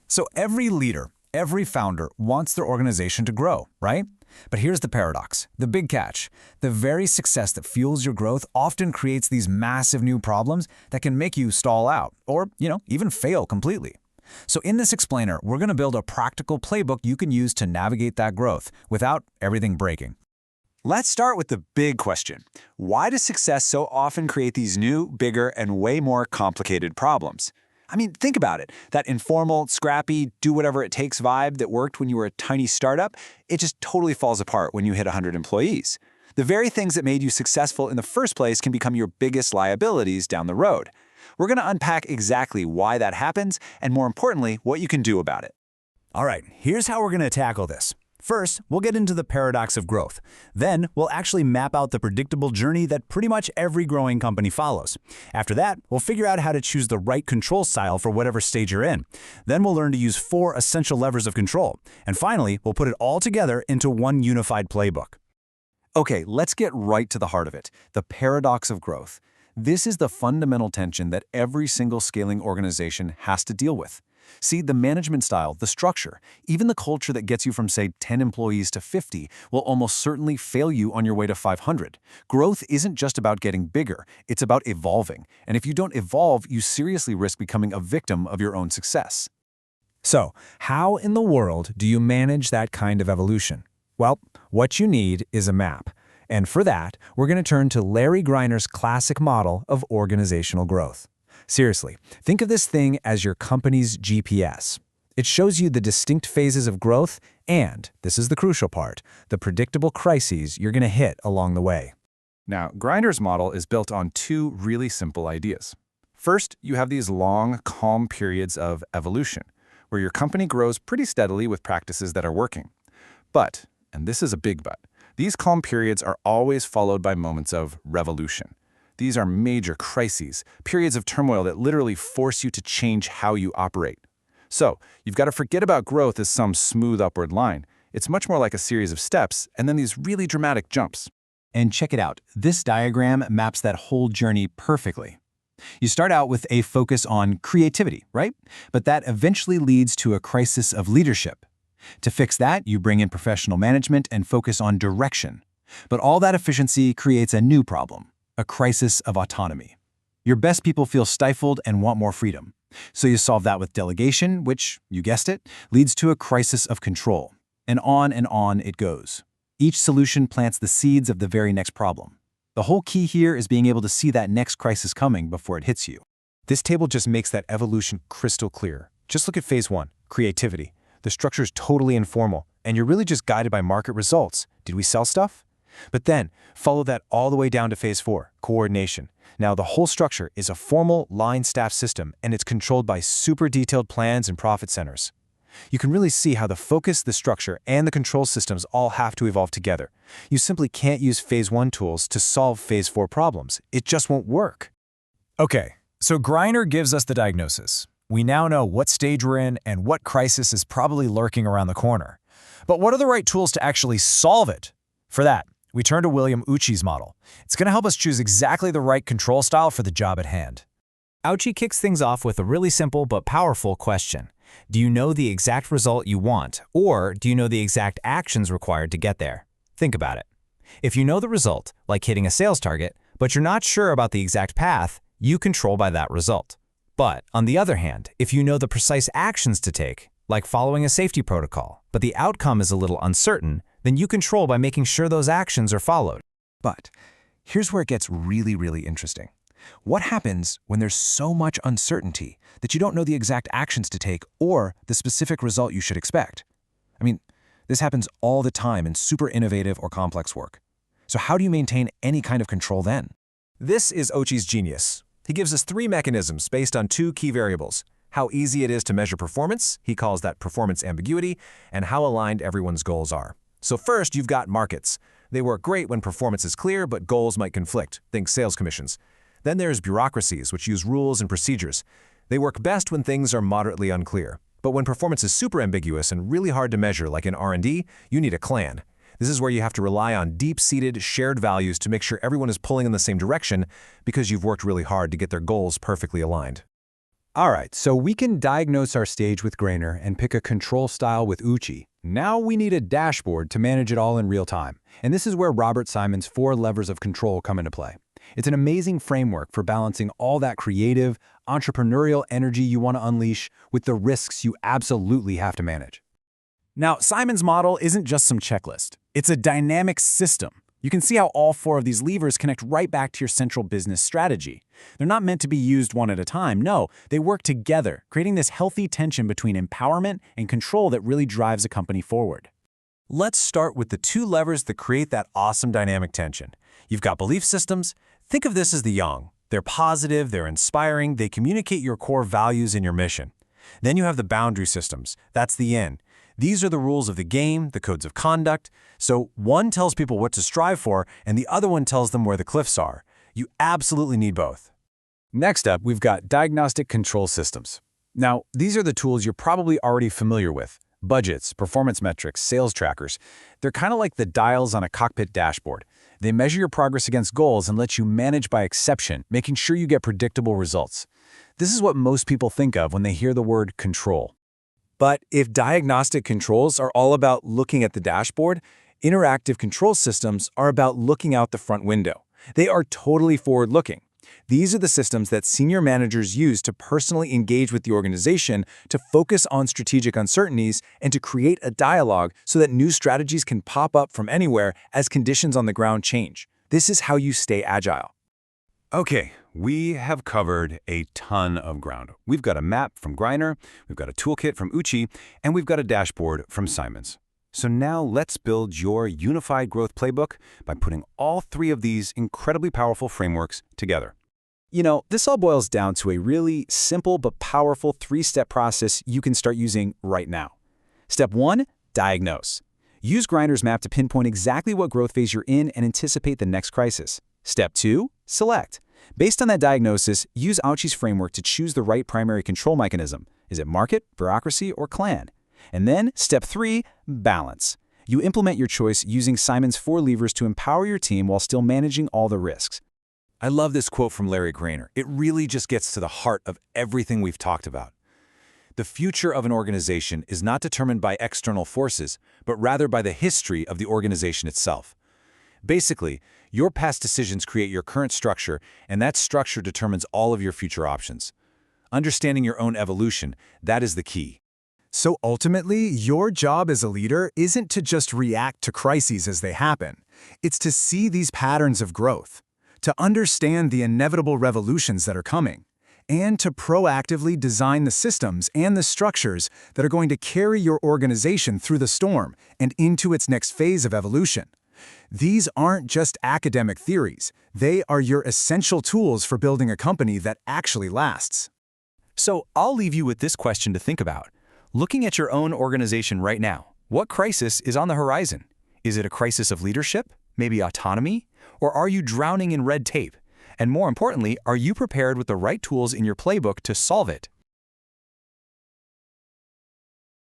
So every leader, every founder wants their organization to grow, right? But here's the paradox, the big catch. The very success that fuels your growth often creates these massive new problems that can make you stall out or, even fail completely. So in this explainer, we're going to build a practical playbook you can use to navigate that growth without everything breaking. Let's start with the big question. Why does success so often create these new, bigger, and way more complicated problems? I mean, think about it. That informal, scrappy, do-whatever-it-takes vibe that worked when you were a tiny startup, it just totally falls apart when you hit 100 employees. The very things that made you successful in the first place can become your biggest liabilities down the road. We're going to unpack exactly why that happens and, more importantly, what you can do about it. All right, here's how we're going to tackle this. First, we'll get into the paradox of growth. Then, we'll actually map out the predictable journey that pretty much every growing company follows. After that, we'll figure out how to choose the right control style for whatever stage you're in. Then we'll learn to use 4 essential levers of control. And finally, we'll put it all together into one unified playbook. Okay, let's get right to the heart of it, the paradox of growth. This is the fundamental tension that every single scaling organization has to deal with. See, the management style, the structure, even the culture that gets you from, say, 10 employees to 50 will almost certainly fail you on your way to 500. Growth isn't just about getting bigger, it's about evolving. And if you don't evolve, you seriously risk becoming a victim of your own success. So, how in the world do you manage that kind of evolution? Well, what you need is a map. And for that, we're going to turn to Larry Greiner's classic model of organizational growth. Seriously, think of this thing as your company's GPS. It shows you the distinct phases of growth and, this is the crucial part, the predictable crises you're going to hit along the way. Now, Greiner's model is built on 2 really simple ideas. First, you have these long, calm periods of evolution, where your company grows pretty steadily with practices that are working. But, and this is a big but, these calm periods are always followed by moments of revolution. These are major crises, periods of turmoil that literally force you to change how you operate. So, you've got to forget about growth as some smooth upward line. It's much more like a series of steps and then these really dramatic jumps. And check it out, this diagram maps that whole journey perfectly. You start out with a focus on creativity, right? But that eventually leads to a crisis of leadership. To fix that, you bring in professional management and focus on direction. But all that efficiency creates a new problem. A crisis of autonomy. Your best people feel stifled and want more freedom. So you solve that with delegation, which, you guessed it, leads to a crisis of control. And on it goes. Each solution plants the seeds of the very next problem. The whole key here is being able to see that next crisis coming before it hits you. This table just makes that evolution crystal clear. Just look at phase 1, creativity. The structure is totally informal, and you're really just guided by market results. Did we sell stuff? But then, follow that all the way down to phase 4, coordination. Now, the whole structure is a formal line staff system, and it's controlled by super detailed plans and profit centers. You can really see how the focus, the structure, and the control systems all have to evolve together. You simply can't use phase 1 tools to solve phase 4 problems. It just won't work. Okay, so Greiner gives us the diagnosis. We now know what stage we're in and what crisis is probably lurking around the corner. But what are the right tools to actually solve it? For that, we turn to William Uchi's model. It's going to help us choose exactly the right control style for the job at hand. Uchi kicks things off with a really simple but powerful question. Do you know the exact result you want, or do you know the exact actions required to get there? Think about it. If you know the result, like hitting a sales target, but you're not sure about the exact path, you control by that result. But on the other hand, if you know the precise actions to take, like following a safety protocol, but the outcome is a little uncertain, then you control by making sure those actions are followed. But here's where it gets really, really interesting. What happens when there's so much uncertainty that you don't know the exact actions to take or the specific result you should expect? I mean, this happens all the time in super innovative or complex work. So how do you maintain any kind of control then? This is Uchi's genius. He gives us 3 mechanisms based on 2 key variables. How easy it is to measure performance, he calls that performance ambiguity, and how aligned everyone's goals are. So first, you've got markets. They work great when performance is clear, but goals might conflict. Think sales commissions. Then there's bureaucracies, which use rules and procedures. They work best when things are moderately unclear. But when performance is super ambiguous and really hard to measure, like in R&D, you need a clan. This is where you have to rely on deep-seated, shared values to make sure everyone is pulling in the same direction because you've worked really hard to get their goals perfectly aligned. All right, so we can diagnose our stage with Grainer and pick a control style with Uchi. Now we need a dashboard to manage it all in real time. And this is where Robert Simon's 4 levers of control come into play. It's an amazing framework for balancing all that creative, entrepreneurial energy you want to unleash with the risks you absolutely have to manage. Now, Simon's model isn't just some checklist. It's a dynamic system. You can see how all 4 of these levers connect right back to your central business strategy. They're not meant to be used one at a time. No, they work together, creating this healthy tension between empowerment and control that really drives a company forward. Let's start with the 2 levers that create that awesome dynamic tension. You've got belief systems. Think of this as the yang. They're positive, they're inspiring, they communicate your core values and your mission. Then you have the boundary systems. That's the yin. These are the rules of the game, the codes of conduct. So one tells people what to strive for, and the other one tells them where the cliffs are. You absolutely need both. Next up, we've got diagnostic control systems. Now, these are the tools you're probably already familiar with. Budgets, performance metrics, sales trackers. They're kind of like the dials on a cockpit dashboard. They measure your progress against goals and let you manage by exception, making sure you get predictable results. This is what most people think of when they hear the word control. But if diagnostic controls are all about looking at the dashboard, interactive control systems are about looking out the front window. They are totally forward-looking. These are the systems that senior managers use to personally engage with the organization, to focus on strategic uncertainties, and to create a dialogue so that new strategies can pop up from anywhere as conditions on the ground change. This is how you stay agile. Okay, we have covered a ton of ground. We've got a map from Greiner, we've got a toolkit from Uchi, and we've got a dashboard from Simons. So now let's build your unified growth playbook by putting all 3 of these incredibly powerful frameworks together. You know, this all boils down to a really simple but powerful 3-step process you can start using right now. Step 1, diagnose. Use Greiner's map to pinpoint exactly what growth phase you're in and anticipate the next crisis. Step 2, select. Based on that diagnosis, use Uchi's framework to choose the right primary control mechanism. Is it market, bureaucracy, or clan? And then, step 3, balance. You implement your choice using Simon's 4 levers to empower your team while still managing all the risks. I love this quote from Larry Grainer. It really just gets to the heart of everything we've talked about. The future of an organization is not determined by external forces, but rather by the history of the organization itself. Basically, your past decisions create your current structure, and that structure determines all of your future options. Understanding your own evolution, that is the key. So ultimately, your job as a leader isn't to just react to crises as they happen. It's to see these patterns of growth, to understand the inevitable revolutions that are coming, and to proactively design the systems and the structures that are going to carry your organization through the storm and into its next phase of evolution. These aren't just academic theories. They are your essential tools for building a company that actually lasts. So I'll leave you with this question to think about. Looking at your own organization right now, what crisis is on the horizon? Is it a crisis of leadership? Maybe autonomy? Or are you drowning in red tape? And more importantly, are you prepared with the right tools in your playbook to solve it?